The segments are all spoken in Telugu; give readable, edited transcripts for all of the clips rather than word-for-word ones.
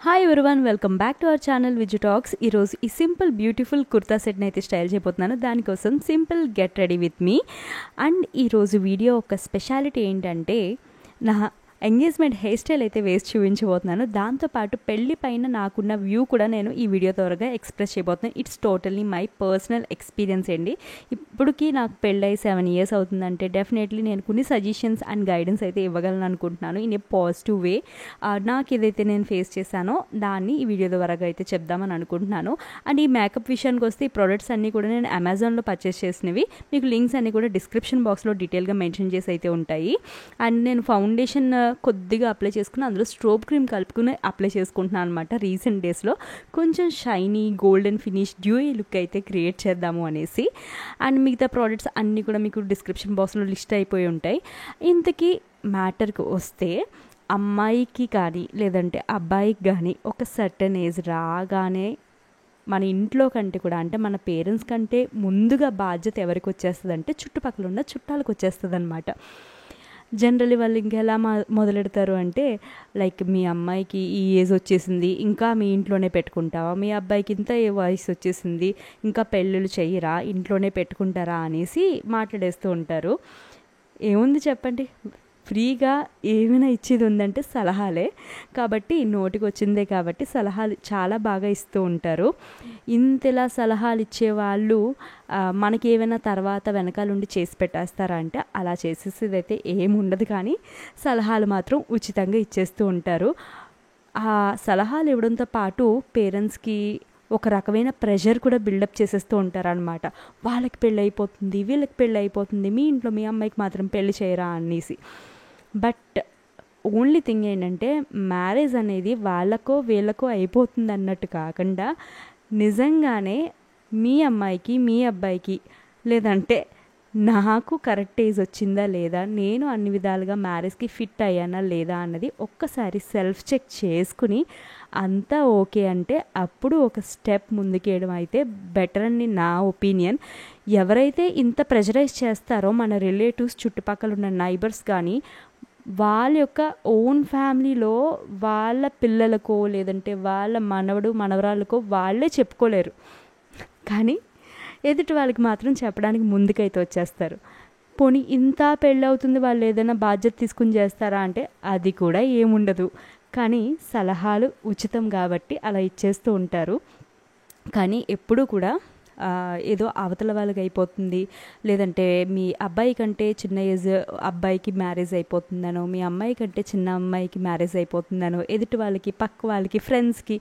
Hi everyone, welcome back to our channel Viju talks. ఈరోజు ఈ సింపుల్ బ్యూటిఫుల్ కుర్తా సెట్ని అయితే స్టైల్ చేయబోతున్నాను. దానికోసం simple get ready with me. And ఈరోజు వీడియో ఒక స్పెషాలిటీ ఏంటంటే, నా ఎంగేజ్మెంట్ హెయిర్ స్టైల్ అయితే వేసి చూపించబోతున్నాను. దాంతోపాటు పెళ్లి పైన నాకున్న వ్యూ కూడా నేను ఈ వీడియో ద్వారా ఎక్స్ప్రెస్ చేయబోతున్నాను. It's totally my personal experience అండి. ఇప్పటికీ నాకు పెళ్ళై 7 years అవుతుందంటే డెఫినెట్లీ నేను కొన్ని సజెషన్స్ అండ్ గైడెన్స్ అయితే ఇవ్వగలను అనుకుంటున్నాను ఇన్ ఏ పాజిటివ్ వే. నాకు ఏదైతే నేను ఫేస్ చేశానో దాన్ని ఈ వీడియో ద్వారా అయితే చెప్దామని అనుకుంటున్నాను. అండ్ ఈ మేకప్ విషయానికి వస్తే ఈ ప్రొడక్ట్స్ అన్నీ కూడా నేను అమెజాన్లో పర్చేస్ చేసినవి. మీకు లింక్స్ అన్నీ కూడా డిస్క్రిప్షన్ బాక్స్లో డీటెయిల్గా మెన్షన్ చేసి అయితే ఉంటాయి. అండ్ నేను ఫౌండేషన్ కొద్దిగా అప్లై చేసుకుని అందులో స్ట్రోబ్ క్రీమ్ కలుపుకుని అప్లై చేసుకుంటున్నాను అనమాట. రీసెంట్ డేస్లో కొంచెం షైనీ గోల్డెన్ ఫినిష్ డ్యూయీ లుక్ అయితే క్రియేట్ చేద్దాము అనేసి. అండ్ మిగతా ప్రోడక్ట్స్ అన్నీ కూడా మీకు డిస్క్రిప్షన్ బాక్స్లో లిస్ట్ అయిపోయి ఉంటాయి. ఇంతకీ మ్యాటర్కి వస్తే, అమ్మాయికి కానీ లేదంటే అబ్బాయికి కానీ ఒక సర్టన్ ఏజ్ రాగానే మన ఇంట్లో కంటే కూడా, అంటే మన పేరెంట్స్ కంటే ముందుగా బాధ్యత ఎవరికి వచ్చేస్తుంది అంటే చుట్టుపక్కల ఉన్న చుట్టాలకు వచ్చేస్తుంది అనమాట. జనరల్లీ వాళ్ళు ఇంకెలా మొదలెడతారు అంటే, లైక్ మీ అమ్మాయికి ఈ ఏజ్ వచ్చేసింది, ఇంకా మీ ఇంట్లోనే పెట్టుకుంటావా, మీ అబ్బాయికి ఇంత ఏ వయసు వచ్చేసింది, ఇంకా పెళ్ళిళ్ళు చెయ్యరా, ఇంట్లోనే పెట్టుకుంటారా అనేసి మాట్లాడేస్తూ ఉంటారు. ఏముంది చెప్పండి, ఫ్రీగా ఏమైనా ఇచ్చేది ఉందంటే సలహాలే. కాబట్టి నోటికి వచ్చిందే కాబట్టి సలహాలు చాలా బాగా ఇస్తూ ఉంటారు. ఇంతలా సలహాలు ఇచ్చేవాళ్ళు మనకి ఏమైనా తర్వాత వెనకాలండి చేసి పెట్టేస్తారా అంటే అలా చేసేసేది అయితే ఏముండదు. కానీ సలహాలు మాత్రం ఉచితంగా ఇచ్చేస్తూ ఉంటారు. ఆ సలహాలు ఇవ్వడంతో పాటు పేరెంట్స్కి ఒక రకమైన ప్రెషర్ కూడా బిల్డప్ చేసేస్తూ ఉంటారనమాట. వాళ్ళకి పెళ్ళి అయిపోతుంది, వీళ్ళకి పెళ్ళి అయిపోతుంది, మీ ఇంట్లో మీ అమ్మాయికి మాత్రం పెళ్ళి చేయరా అనేసి. బట్ ఓన్లీ థింగ్ ఏంటంటే, మ్యారేజ్ అనేది వాళ్ళకో వీళ్ళకో అయిపోతుంది అన్నట్టు కాకుండా, నిజంగానే మీ అమ్మాయికి మీ అబ్బాయికి లేదంటే నాకు కరెక్ట్ ఏజ్ వచ్చిందా లేదా, నేను అన్ని విధాలుగా మ్యారేజ్కి ఫిట్ అయ్యానా లేదా అన్నది ఒక్కసారి సెల్ఫ్ చెక్ చేసుకుని అంతా ఓకే అంటే అప్పుడు ఒక స్టెప్ ముందుకేయడం అయితే బెటర్ అని నా ఒపీనియన్. ఎవరైతే ఇంత ప్రెషరైజ్ చేస్తారో మన రిలేటివ్స్, చుట్టుపక్కల ఉన్న నైబర్స్ కానీ, వాళ్ళ యొక్క ఓన్ ఫ్యామిలీలో వాళ్ళ పిల్లలకో లేదంటే వాళ్ళ మనవడు మనవరాళ్ళకో వాళ్ళే చెప్పుకోలేరు. కానీ ఎదుటి వాళ్ళకి మాత్రం చెప్పడానికి ముందుకైతే వచ్చేస్తారు. పోనీ ఇంత పెళ్ళి అవుతుంది, వాళ్ళు ఏదైనా బాధ్యత తీసుకుని చేస్తారా అంటే అది కూడా ఏముండదు. కానీ సలహాలు ఉచితం కాబట్టి అలా ఇచ్చేస్తూ ఉంటారు. కానీ ఎప్పుడూ కూడా ఏదో అవతల వాళ్ళకి అయిపోతుంది, లేదంటే మీ అబ్బాయి కంటే చిన్న ఏజ్ అబ్బాయికి మ్యారేజ్ అయిపోతుందనో, మీ అమ్మాయి కంటే చిన్న అమ్మాయికి మ్యారేజ్ అయిపోతుందనో, ఎదుటి వాళ్ళకి పక్క వాళ్ళకి ఫ్రెండ్స్కి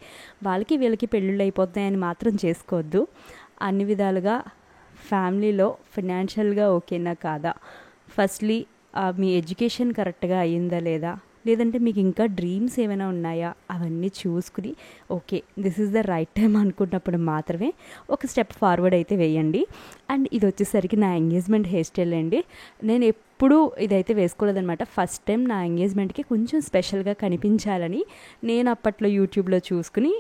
వాళ్ళకి వీళ్ళకి పెళ్ళిళ్ళు అయిపోతున్నాయని మాత్రం చేసుకోవద్దు. అన్ని విధాలుగా ఫ్యామిలీలో ఫినాన్షియల్గా ఓకేనా కాదా, ఫస్ట్లీ మీ ఎడ్యుకేషన్ కరెక్ట్గా అయ్యిందా లేదా, లేదంటే మీకు ఇంకా డ్రీమ్స్ ఏమైనా ఉన్నాయా, అవన్నీ చూసుకుని okay this is the right time అనుకున్నప్పుడు మాత్రమే ఒక స్టెప్ ఫార్వర్డ్ అయితే వేయండి. అండ్ ఇది వచ్చేసరికి నా ఎంగేజ్మెంట్ హెయిర్ స్టైల్ అండి. నేను ఎప్పుడూ ఇదైతే వేసుకోలేదనమాట. ఫస్ట్ టైం నా ఎంగేజ్మెంట్కి కొంచెం స్పెషల్గా కనిపించాలని నేను అప్పట్లో యూట్యూబ్లో చూసుకుని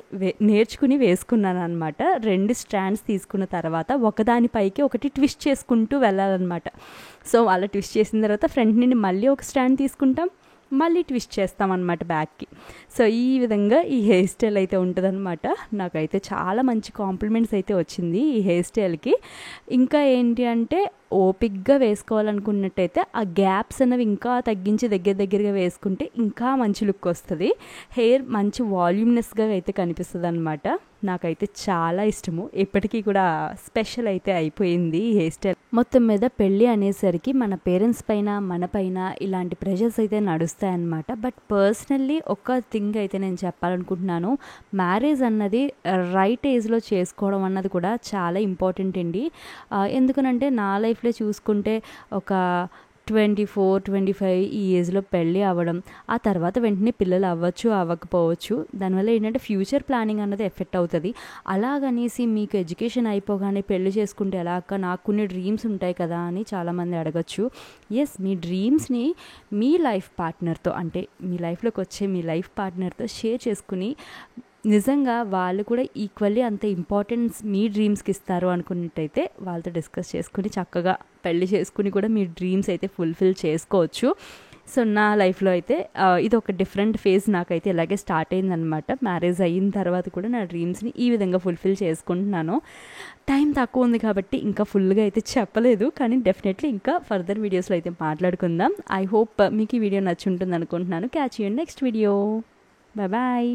నేర్చుకుని వేసుకున్నాను అనమాట. 2 స్ట్రాండ్స్ తీసుకున్న తర్వాత ఒకదానిపైకి ఒకటి ట్విస్ట్ చేసుకుంటూ వెళ్ళాలన్నమాట. సో అలా ట్విస్ట్ చేసిన తర్వాత ఫ్రంట్ నుండి మళ్ళీ ఒక స్ట్రాండ్ తీసుకుంటాం, మళ్ళీ ట్విస్ట్ చేస్తామన్నమాట బ్యాక్కి. సో ఈ విధంగా ఈ హెయిర్ స్టైల్ అయితే ఉంటుందన్నమాట. నాకైతే చాలా మంచి కాంప్లిమెంట్స్ అయితే వచ్చింది ఈ హెయిర్ స్టైల్కి. ఇంకా ఏంటి అంటే, ఓపిక్గా వేసుకోవాలనుకున్నట్టయితే ఆ గ్యాప్స్ అన్నవి ఇంకా తగ్గించి దగ్గరగా వేసుకుంటే ఇంకా మంచి లుక్ వస్తుంది. హెయిర్ మంచి వాల్యూమ్నెస్గా అయితే కనిపిస్తుంది అనమాట. నాకైతే చాలా ఇష్టము. ఇప్పటికీ కూడా స్పెషల్ అయితే అయిపోయింది ఈ హెయిర్ స్టైల్. మొత్తం మీద పెళ్ళి అనేసరికి మన పేరెంట్స్ పైన మన పైన ఇలాంటి ప్రెషర్స్ అయితే నడుస్తాయన్నమాట. బట్ పర్సనల్లీ ఒక థింగ్ అయితే నేను చెప్పాలనుకుంటున్నాను, మ్యారేజ్ అన్నది రైట్ ఏజ్లో చేసుకోవడం అన్నది కూడా చాలా ఇంపార్టెంట్ అండి. ఎందుకనంటే నా లైఫ్లో చూసుకుంటే ఒక 24-25 ఈ ఏజ్లో పెళ్ళి అవ్వడం, ఆ తర్వాత వెంటనే పిల్లలు అవ్వచ్చు అవ్వకపోవచ్చు. దానివల్ల ఏంటంటే ఫ్యూచర్ ప్లానింగ్ అన్నది ఎఫెక్ట్ అవుతుంది. అలాగనేసి మీకు ఎడ్యుకేషన్ అయిపోగానే పెళ్ళి చేసుకుంటే ఎలా అక్క, నాకు కొన్ని డ్రీమ్స్ ఉంటాయి కదా అని చాలామంది అడగచ్చు. ఎస్, మీ డ్రీమ్స్ని మీ లైఫ్ పార్ట్నర్తో, అంటే మీ లైఫ్లోకి వచ్చే మీ లైఫ్ పార్ట్నర్తో షేర్ చేసుకుని నిజంగా వాళ్ళు కూడా ఈక్వల్లీ అంత ఇంపార్టెన్స్ మీ డ్రీమ్స్కి ఇస్తారు అనుకున్నట్టయితే వాళ్ళతో డిస్కస్ చేసుకుని చక్కగా పెళ్లి చేసుకుని కూడా మీ డ్రీమ్స్ అయితే ఫుల్ఫిల్ చేసుకోవచ్చు. సో నా లైఫ్లో అయితే ఇది ఒక డిఫరెంట్ ఫేజ్ నాకైతే ఇలాగే స్టార్ట్ అయిందనమాట. మ్యారేజ్ అయిన తర్వాత కూడా నా డ్రీమ్స్ని ఈ విధంగా ఫుల్ఫిల్ చేసుకుంటున్నాను. టైం తక్కువ ఉంది కాబట్టి ఇంకా ఫుల్గా అయితే చెప్పలేదు, కానీ డెఫినెట్లీ ఇంకా ఫర్దర్ వీడియోస్లో అయితే మాట్లాడుకుందాం. ఐ హోప్ మీకు ఈ వీడియో నచ్చుంటుంది అనుకుంటున్నాను. Catch you next video. Bye bye.